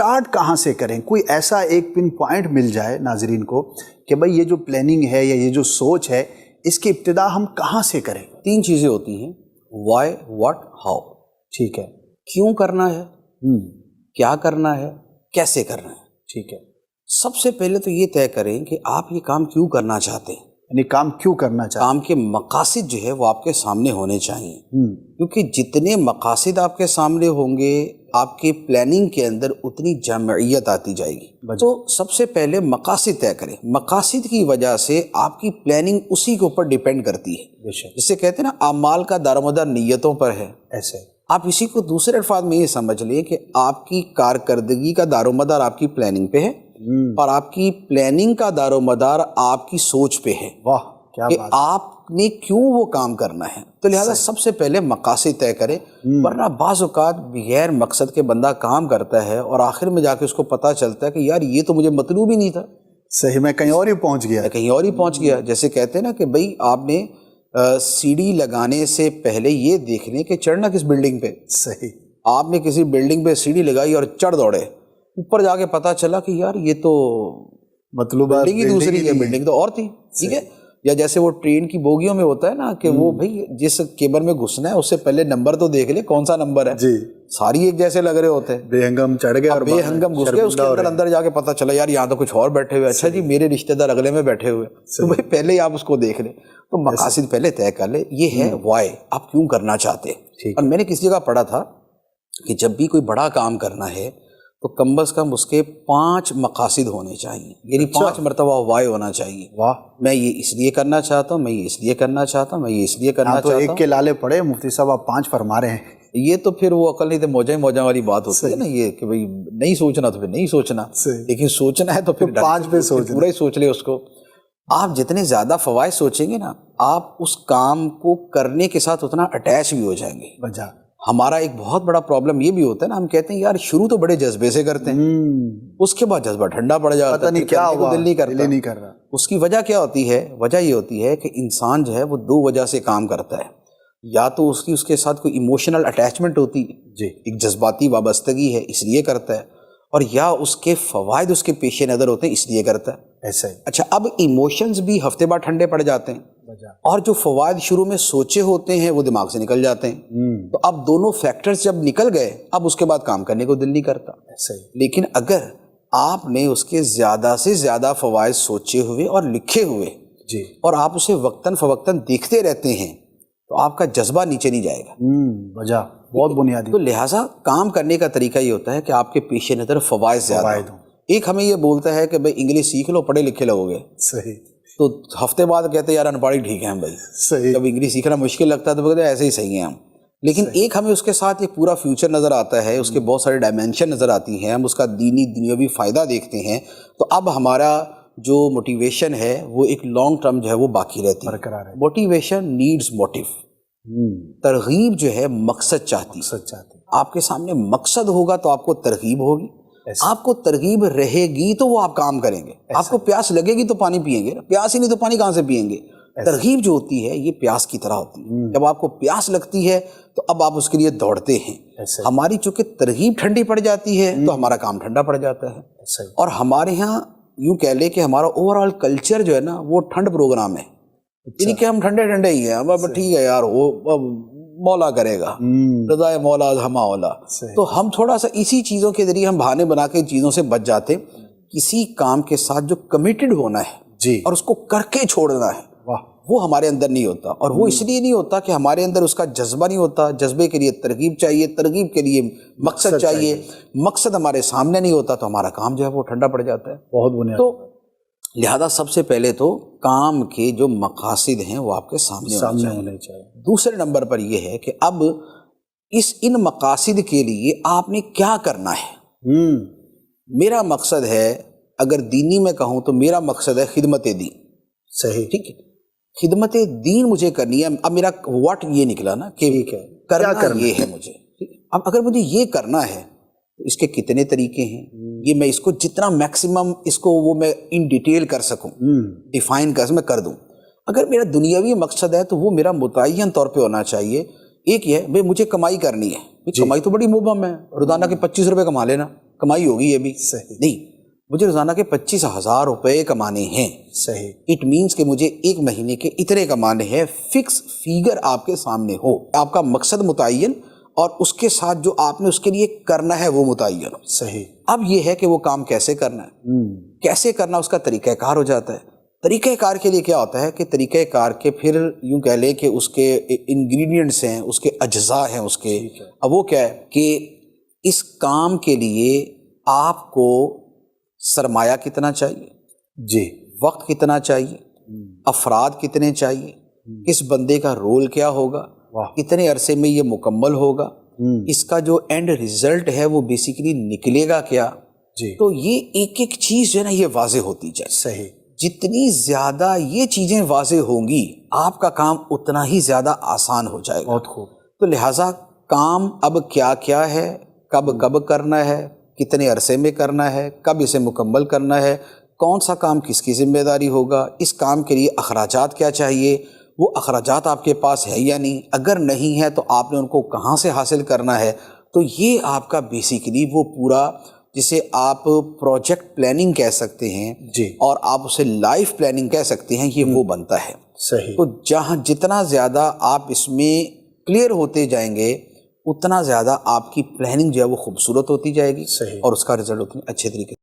Start کہاں سے کریں؟ کوئی ایسا ایک پن پوائنٹ مل جائے ناظرین کو کہ بھائی یہ جو پلاننگ ہے یا یہ جو سوچ ہے اس کی ابتدا ہم کہاں سے کریں؟ 3 چیزیں ہوتی ہیں، وائی، واٹ، ہاؤ. ٹھیک ہے. کیوں کرنا ہے، کیا کرنا ہے، کیسے کرنا ہے. ٹھیک ہے. سب سے پہلے تو یہ طے کریں کہ آپ یہ کام کیوں کرنا چاہتے ہیں. یعنی کام کیوں کرنا چاہتے ہیں؟ کام کے مقاصد جو ہے وہ آپ کے سامنے ہونے چاہیے، کیونکہ جتنے مقاصد آپ کے سامنے ہوں گے آپ کی پلاننگ کے اندر اتنی جامعیت آتی جائے گی. تو سب سے پہلے مقاصد طے کریں. مقاصد کی وجہ سے آپ کی پلاننگ اسی کے اوپر ڈیپینڈ کرتی ہے. جسے کہتے ہیں نا اعمال کا دار و مدار نیتوں پر ہے. ایسے آپ اسی کو دوسرے الفاظ میں یہ سمجھ لیں کہ آپ کی کارکردگی کا دار و مدار آپ کی پلاننگ پہ ہے اور آپ کی پلاننگ کا دار و مدار آپ کی سوچ پہ ہے. واہ کیا کہ بات. آپ نے کیوں وہ کام کرنا ہے. تو لہٰذا سب سے پہلے مقاصد طے کریں، ورنہ بعض اوقات بغیر مقصد کے بندہ کام کرتا ہے اور آخر میں جا کے اس کو پتہ چلتا ہے کہ یار یہ تو مجھے مطلوب ہی نہیں تھا. صحیح، میں کہیں اور ہی پہنچ گیا. جیسے کہتے ہیں نا کہ بھئی آپ نے سیڑھی لگانے سے پہلے یہ دیکھ لیں کہ چڑھنا کس بلڈنگ پہ. صحیح. آپ نے کسی بلڈنگ پہ سیڑھی لگائی اور چڑھ دوڑے، اوپر جا کے پتہ چلا کہ یار یہ تو مطلوب بلڈنگ ہی دوسری ہے، بلڈنگ تو اور تھی. ٹھیک ہے. یا جیسے وہ ٹرین کی بوگیوں میں ہوتا ہے نا کہ وہ بھئی جس کیبن میں گھسنا ہے اس سے پہلے نمبر تو دیکھ لے کون سا نمبر ہے. جی. ساری ایک جیسے لگ رہے ہوتے ہیں. بے ہنگم چڑھ گئے اور بے ہنگم گھس گئے اس کے اندر جا کے پتہ چلا یار یہاں تو کچھ اور بیٹھے ہوئے. اچھا جی میرے رشتہ دار اگلے میں بیٹھے ہوئے. تو بھائی پہلے ہی آپ اس کو دیکھ لیں. تو مقاصد پہلے طے کر لیں. یہ ہے وائی، آپ کیوں کرنا چاہتے ہیں. اور میں نے کسی جگہ پڑھا تھا کہ جب بھی کوئی بڑا کام کرنا ہے تو کم از کم اس کے 5 مقاصد ہونے چاہیے، یعنی 5 مرتبہ وائی ہونا چاہیے. واہ. میں یہ اس لیے کرنا چاہتا ہوں، میں یہ اس لیے کرنا چاہتا ہوں، میں یہ اس لیے کرنا چاہتا ہوں. ایک کے لالے پڑے مفتی صاحب آپ 5 فرما رہے ہیں. یہ تو پھر وہ عقل نہیں تو موجہ والی بات ہوتی ہے نا، یہ کہ بھئی نہیں سوچنا تو پھر نہیں سوچنا، لیکن سوچنا ہے تو پھر 5 پہ سوچنا، پورا ہی سوچ لے اس کو. آپ جتنے زیادہ فوائد سوچیں گے نا آپ اس کام کو کرنے کے ساتھ اتنا اٹیچ بھی ہو جائیں گے. وجہ ہمارا ایک بہت بڑا پرابلم یہ بھی ہوتا ہے نا، ہم کہتے ہیں یار شروع تو بڑے جذبے سے کرتے ہیں، اس کے بعد جذبہ ٹھنڈا پڑ جاتا ہے، پتہ نہیں کیا ہوا، دل نہیں کر رہا. اس کی وجہ کیا ہوتی ہے؟ وجہ یہ ہوتی ہے کہ انسان جو ہے وہ 2 وجہ سے کام کرتا ہے. یا تو اس کے ساتھ کوئی ایموشنل اٹیچمنٹ ہوتی ہے، ایک جذباتی وابستگی ہے اس لیے کرتا ہے، اور یا اس کے فوائد اس کے پیش نظر ہوتے ہیں اس لیے کرتا ہے. ایسا ہی. اچھا اب ایموشنز بھی ہفتے بعد ٹھنڈے پڑ جاتے ہیں اور جو فوائد شروع میں سوچے ہوتے ہیں وہ دماغ سے نکل جاتے ہیں. تو اب دونوں فیکٹرز جب نکل گئے اب اس کے بعد کام کرنے کو دل نہیں کرتا. لیکن اگر آپ نے اس کے زیادہ سے زیادہ فوائد سوچے ہوئے اور لکھے ہوئے اور آپ اسے وقتاً فوقتاً دیکھتے رہتے ہیں تو آپ کا جذبہ نیچے نہیں جائے گا. وجہ بہت بنیادی. تو لہٰذا کام کرنے کا طریقہ یہ ہوتا ہے کہ آپ کے پیش نظر فوائد زیادہ ہوں. ایک ہمیں یہ بولتا ہے کہ بھائی انگلش سیکھ لو، پڑھے لکھے لوگ گے. صحیح. تو ہفتے بعد کہتے ہیں یار انپڑھ ہی ٹھیک ہے ہم بھائی. صحیح. جب انگلش سیکھنا مشکل لگتا ہے تو کہتے ہیں ایسے ہی صحیح ہیں ہم. لیکن ایک ہمیں اس کے ساتھ ایک پورا فیوچر نظر آتا ہے، اس کے بہت سارے ڈائمینشن نظر آتی ہیں، ہم اس کا دینی دنیاوی فائدہ دیکھتے ہیں. تو اب ہمارا جو موٹیویشن ہے وہ ایک لانگ ٹرم جو ہے وہ باقی رہتی ہے. Motivation needs motive. ترغیب جو ہے مقصد چاہتی. آپ کے سامنے مقصد ہوگا تو آپ کو ترغیب ہوگی. آپ کو ترغیب رہے گی تو وہ آپ کام کریں گے. آپ کو پیاس لگے گی تو پانی پیئیں گے، پیاس ہی نہیں تو پانی کہاں سے پیئیں گے. ترغیب جو ہوتی ہے یہ پیاس کی طرح ہوتی ہے. جب آپ کو پیاس لگتی ہے تو اب آپ اس کے لیے دوڑتے ہیں. ہماری چونکہ ترغیب ٹھنڈی پڑ جاتی ہے تو ہمارا کام ٹھنڈا پڑ جاتا ہے. اور ہمارے ہاں یوں کہہ لیں کہ ہمارا اوور آل کلچر جو ہے نا وہ ٹھنڈ پروگرام ہے. یعنی کہ ہم ٹھنڈے ہی ہیں، اب ٹھیک ہے یار وہ مولا کرے گا، رضا مولا ہما اولا. تو ہم تھوڑا سا اسی چیزوں کے ذریعے ہم بہانے بنا کے چیزوں سے بچ جاتے. کسی کام کے ساتھ جو کمیٹڈ ہونا ہے اور اس کو کر کے چھوڑنا ہے وہ ہمارے اندر نہیں ہوتا. اور وہ اس لیے نہیں ہوتا کہ ہمارے اندر اس کا جذبہ نہیں ہوتا. جذبے کے لیے ترغیب چاہیے، ترغیب کے لیے مقصد چاہیے. مقصد ہمارے سامنے نہیں ہوتا تو ہمارا کام جو ہے وہ ٹھنڈا پڑ جاتا ہے. بہت بنیادی. تو لہذا سب سے پہلے تو کام کے جو مقاصد ہیں وہ آپ کے سامنے ہونے چاہیے. دوسرے نمبر پر یہ ہے کہ اب ان مقاصد کے لیے آپ نے کیا کرنا ہے. میرا مقصد ہے، اگر دینی میں کہوں تو میرا مقصد ہے خدمت دین. صحیح. ٹھیک ہے، خدمت دین مجھے کرنی ہے. اب میرا واٹ یہ نکلا نا کہ کرنا یہ ہے مجھے. اب اگر مجھے یہ کرنا ہے تو اس کے کتنے طریقے ہیں، یہ میں اس کو جتنا میکسیمم اس کو وہ میں ان ڈیٹیل کر سکوں، ڈیفائن میں کر دوں. اگر میرا دنیاوی مقصد ہے تو وہ میرا متعین طور پہ ہونا چاہیے. ایک یہ ہے بھائی مجھے کمائی کرنی ہے. کمائی تو بڑی مبہم ہے، روزانہ کے 25 روپے کما لینا، کمائی ہوگی یہ بھی صحیح. نہیں. مجھے روزانہ کے 25,000 روپے کمانے ہیں. صحیح. اٹ مینس کہ مجھے ایک مہینے کے اتنے کمانے ہیں. فکس فیگر آپ کے سامنے ہو, آپ کا مقصد متعین اور اس کے ساتھ جو آپ نے اس کے لیے کرنا ہے وہ متعین ہو. صحیح. اب یہ ہے کہ وہ کام کیسے کرنا ہے, کیسے کرنا, اس کا طریقہ کار ہو جاتا ہے. طریقہ کار کے لیے کیا ہوتا ہے کہ طریقہ کار کے پھر یوں کہہ لیں کہ اس کے انگریڈینٹس ہیں, اس کے اجزاء ہیں اس کے. اب وہ کیا ہے کہ اس کام کے لیے آپ کو سرمایہ کتنا چاہیے, جی, وقت کتنا چاہیے, افراد کتنے چاہیے, اس بندے کا رول کیا ہوگا, کتنے عرصے میں یہ مکمل ہوگا, اس کا جو اینڈ ریزلٹ ہے وہ بیسیکلی نکلے گا کیا. جی. تو یہ ایک ایک چیز جو ہے نا یہ واضح ہوتی جائے. صحیح. جتنی زیادہ یہ چیزیں واضح ہوں گی آپ کا کام اتنا ہی زیادہ آسان ہو جائے گا. بہت خوب. تو لہٰذا کام اب کیا کیا ہے, کب کرنا ہے, کتنے عرصے میں کرنا ہے, کب اسے مکمل کرنا ہے, کون سا کام کس کی ذمہ داری ہوگا, اس کام کے لیے اخراجات کیا چاہیے, وہ اخراجات آپ کے پاس ہے یا نہیں, اگر نہیں ہے تو آپ نے ان کو کہاں سے حاصل کرنا ہے. تو یہ آپ کا بیسیکلی وہ پورا جسے آپ پروجیکٹ پلاننگ کہہ سکتے ہیں, جی, اور آپ اسے لائف پلاننگ کہہ سکتے ہیں, یہ وہ بنتا ہے. صحیح. تو جتنا زیادہ آپ اس میں کلیئر ہوتے جائیں گے اتنا زیادہ آپ کی پلاننگ جو ہے وہ خوبصورت ہوتی جائے گی, صحیح. اور اس کا رزلٹ اتنے اچھے طریقے